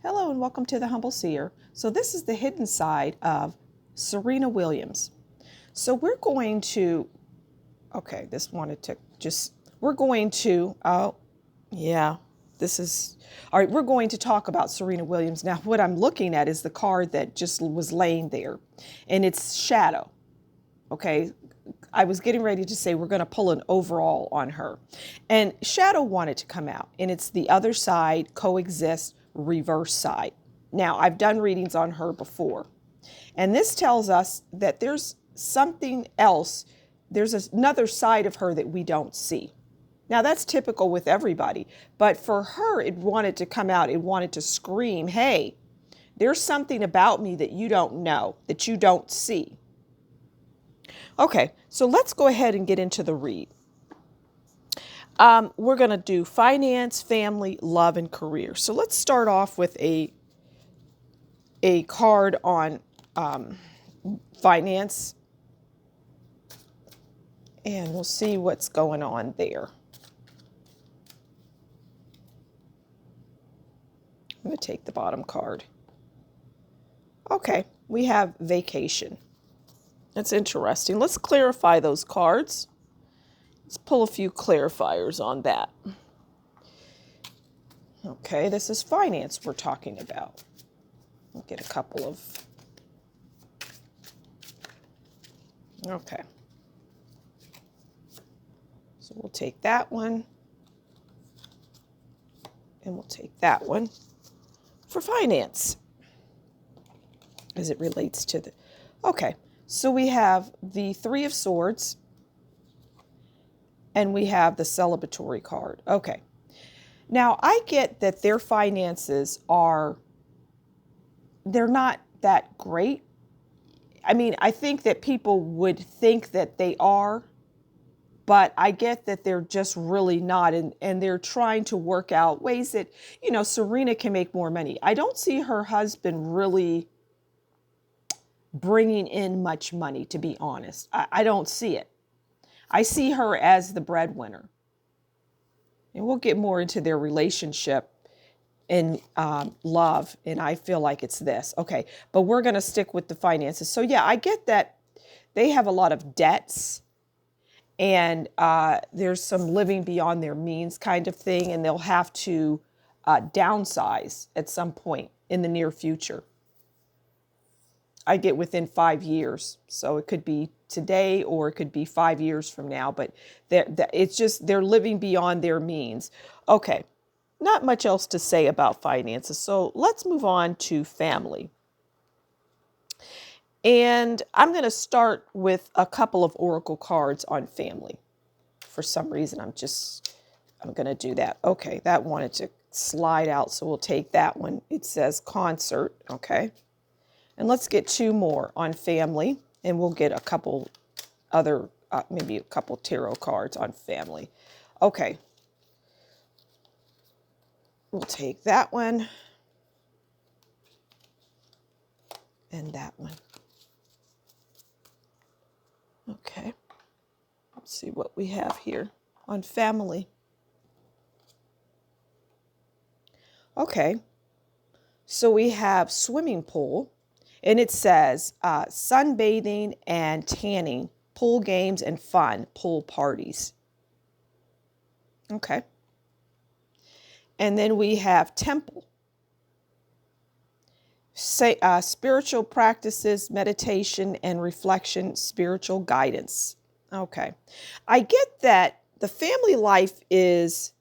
Hello and welcome to the Humble Seer. So this is the hidden side of Serena Williams. So we're going to, all right, we're going to talk about Serena Williams. Now, what I'm looking at is the card that just was laying there, and it's Shadow. Okay, I was getting ready to say we're going to pull an overall on her. And Shadow wanted to come out, and it's the other side, coexist, reverse side. Now, I've done readings on her before, and this tells us that there's something else. There's another side of her that we don't see. Now, that's typical with everybody, but for her, it wanted to come out. It wanted to scream, hey, there's something about me that you don't know, that you don't see. Okay, so let's go ahead and get into the read. We're going to do finance, family, love, and career. So let's start off with a card on finance, and we'll see what's going on there. I'm going to take the bottom card. Okay, we have vacation. That's interesting. Let's clarify those cards. Let's pull a few clarifiers on that. Okay, this is finance we're talking about. We'll get a couple of... Okay. So we'll take that one. And we'll take that one for finance as it relates to the... Okay, so we have the Three of Swords and we have the celebratory card. Okay. Now, I get that their finances they're not that great. I mean, I think that people would think that they are, but I get that they're just really not. And they're trying to work out ways that, Serena can make more money. I don't see her husband really bringing in much money, to be honest. I don't see it. I see her as the breadwinner. And we'll get more into their relationship and love, and I feel like it's this. Okay, but we're going to stick with the finances. So yeah, I get that they have a lot of debts, and there's some living beyond their means kind of thing, and they'll have to downsize at some point in the near future. I get within 5 years, so it could be today or it could be 5 years from now, but it's just they're living beyond their means. Okay, not much else to say about finances, so let's move on to family. And I'm going to start with a couple of oracle cards on family. For some reason, I'm going to do that. Okay, that wanted to slide out, so we'll take that one. It says concert, okay. And let's get two more on family, and we'll get a couple other, maybe a couple tarot cards on family. Okay. We'll take that one and that one. Okay. Let's see what we have here on family. Okay. So we have swimming pool. And it says sunbathing and tanning, pool games and fun, pool parties. Okay. And then we have temple. Spiritual practices, meditation and reflection, spiritual guidance. Okay. I get that the family life is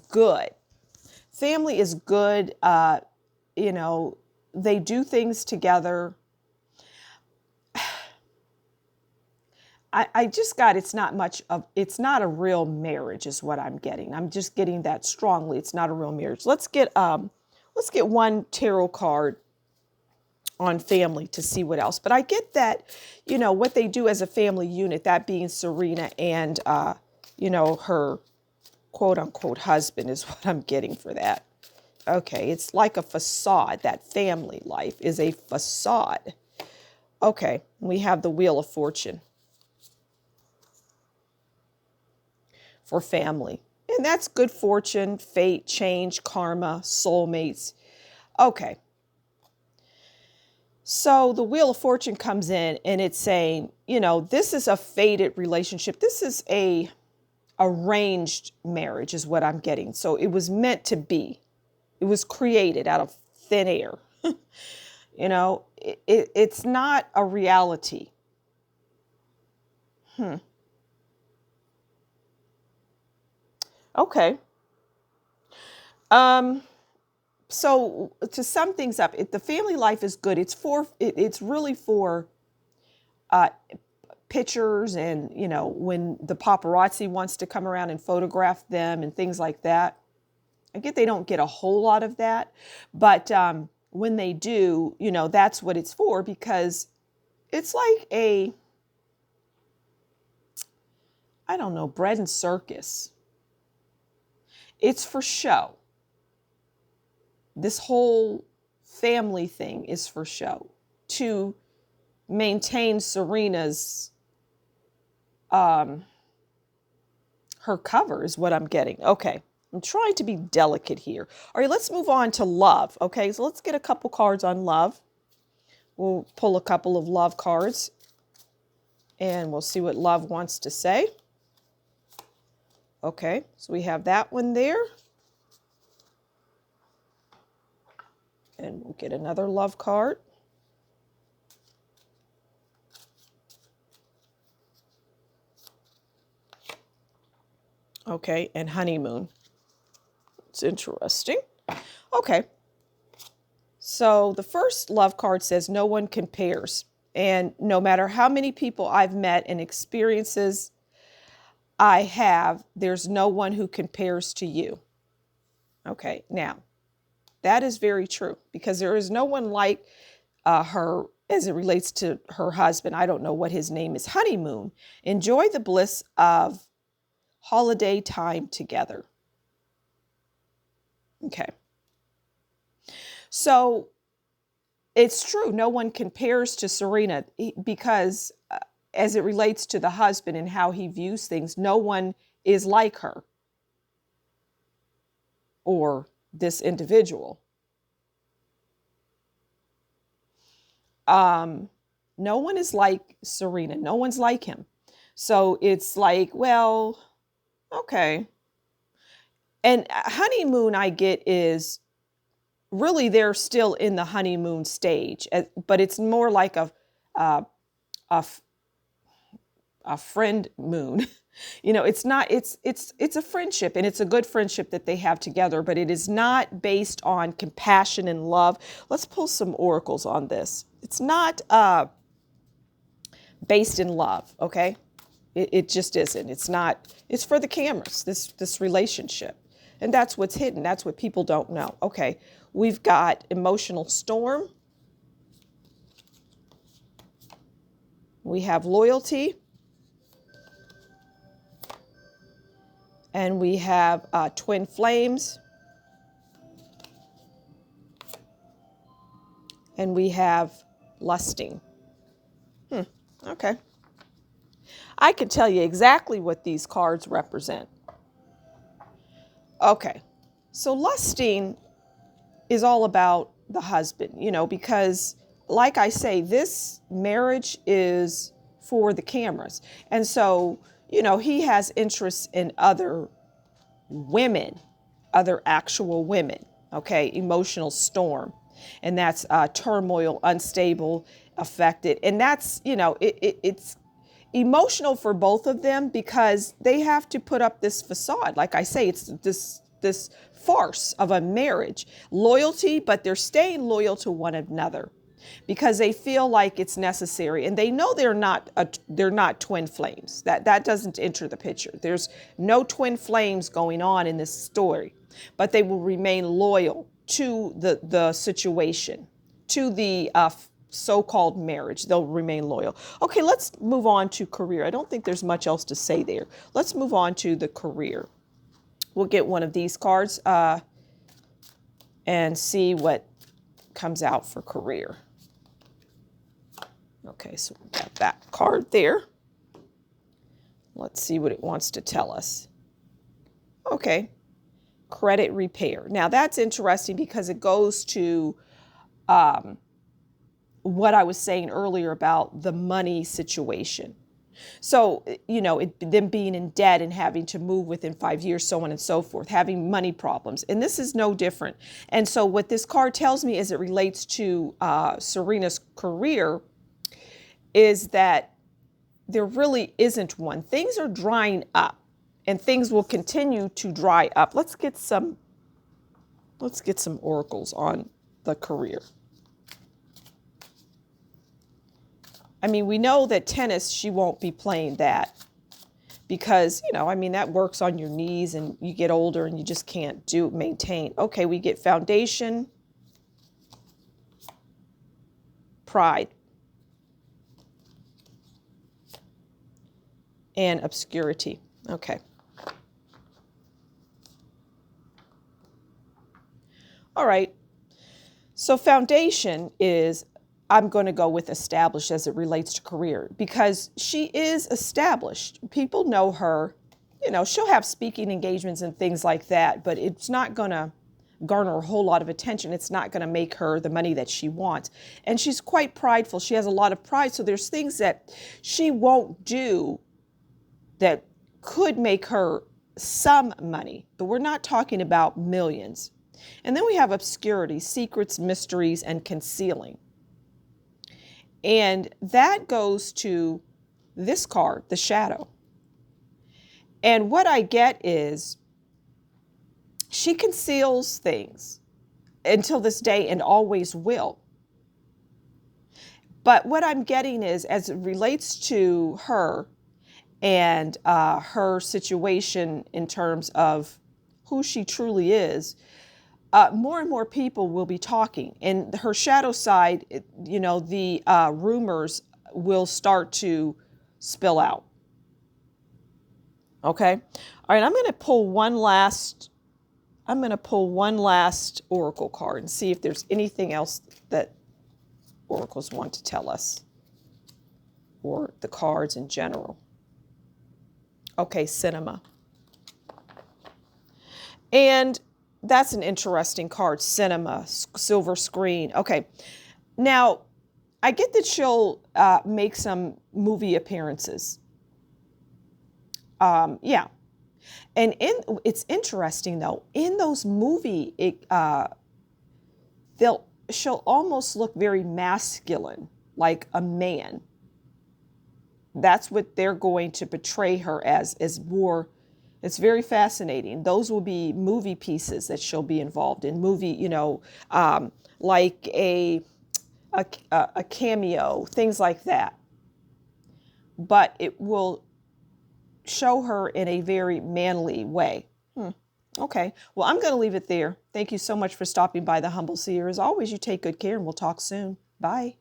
good. Family is good, they do things together. I just got it's not a real marriage is what I'm getting. I'm just getting that strongly. It's not a real marriage. Let's get one tarot card on family to see what else. But I get that, what they do as a family unit, that being Serena and her quote unquote husband is what I'm getting for that. Okay, it's like a facade. That family life is a facade. Okay, we have the Wheel of Fortune for family. And that's good fortune, fate, change, karma, soulmates. Okay. So the Wheel of Fortune comes in and it's saying, this is a fated relationship. This is a arranged marriage is what I'm getting. So it was meant to be. It was created out of thin air. It's not a reality. Okay. Um, so to sum things up, the family life is good. It's really for uh, pictures and, when the paparazzi wants to come around and photograph them and things like that. I get they don't get a whole lot of that, but when they do, that's what it's for, because it's like I don't know, bread and circus. It's for show. This whole family thing is for show to maintain Serena's her cover is what I'm getting. Okay. I'm trying to be delicate here. All right, let's move on to love. Okay, so let's get a couple cards on love. We'll pull a couple of love cards and we'll see what love wants to say. Okay, so we have that one there. And we'll get another love card. Okay, and honeymoon. It's interesting. Okay. So the first love card says no one compares. And no matter how many people I've met and experiences I have, there's no one who compares to you. Okay, now that is very true, because there is no one like her as it relates to her husband. I don't know what his name is. Honeymoon. Enjoy the bliss of holiday time together. Okay. So it's true. No one compares to Serena because as it relates to the husband and how he views things, no one is like her or this individual. No one is like Serena. No one's like him. So it's like, well, okay. And honeymoon, I get, is really they're still in the honeymoon stage, but it's more like a, a, a friend moon. It's not, it's a friendship, and it's a good friendship that they have together, but it is not based on compassion and love. Let's pull some oracles on this. It's not based in love, okay? It just isn't. It's not, it's for the cameras, this relationship. And that's what's hidden. That's what people don't know. Okay, we've got emotional storm. We have loyalty. And we have twin flames. And we have lusting. Okay. I can tell you exactly what these cards represent. Okay. So lusting is all about the husband, because like I say, this marriage is for the cameras. And so, he has interests in other women, other actual women. Okay. Emotional storm. And that's turmoil, unstable, affected. And that's, it's emotional for both of them because they have to put up this facade. Like I say, it's this farce of a marriage, loyalty, but they're staying loyal to one another because they feel like it's necessary, and they know they're not twin flames. That doesn't enter the picture. There's no twin flames going on in this story, but they will remain loyal to the situation, to the so-called marriage. They'll remain loyal. Okay, let's move on to career. I don't think there's much else to say there. Let's move on to the career. We'll get one of these cards and see what comes out for career. Okay, so we got that card there. Let's see what it wants to tell us. Okay, credit repair. Now that's interesting because it goes to what I was saying earlier about the money situation. So, them being in debt and having to move within 5 years, so on and so forth, having money problems. And this is no different. And so what this card tells me as it relates to Serena's career is that there really isn't one. Things are drying up and things will continue to dry up. Let's get some oracles on the career. I mean, we know that tennis, she won't be playing that because, that works on your knees and you get older and you just can't maintain. Okay, we get foundation, pride, and obscurity. Okay. All right. So foundation is, I'm going to go with established as it relates to career because she is established. People know her. She'll have speaking engagements and things like that, but it's not going to garner a whole lot of attention. It's not going to make her the money that she wants. And she's quite prideful. She has a lot of pride. So there's things that she won't do that could make her some money, but we're not talking about millions. And then we have obscurity, secrets, mysteries, and concealing. And that goes to this card, the shadow. And what I get is she conceals things until this day and always will. But what I'm getting is, as it relates to her and her situation in terms of who she truly is, more and more people will be talking. And her shadow side, the rumors will start to spill out. Okay? All right, I'm going to pull one last oracle card and see if there's anything else that oracles want to tell us, or the cards in general. Okay, cinema. And that's an interesting card, cinema, silver screen. Okay, now I get that she'll make some movie appearances. Yeah, and it's interesting though. In those movies, she'll almost look very masculine, like a man. That's what they're going to portray her as more. It's very fascinating. Those will be movie pieces that she'll be involved in. Like a cameo, things like that. But it will show her in a very manly way. Okay. Well, I'm going to leave it there. Thank you so much for stopping by The Humble Seer. As always, you take good care and we'll talk soon. Bye.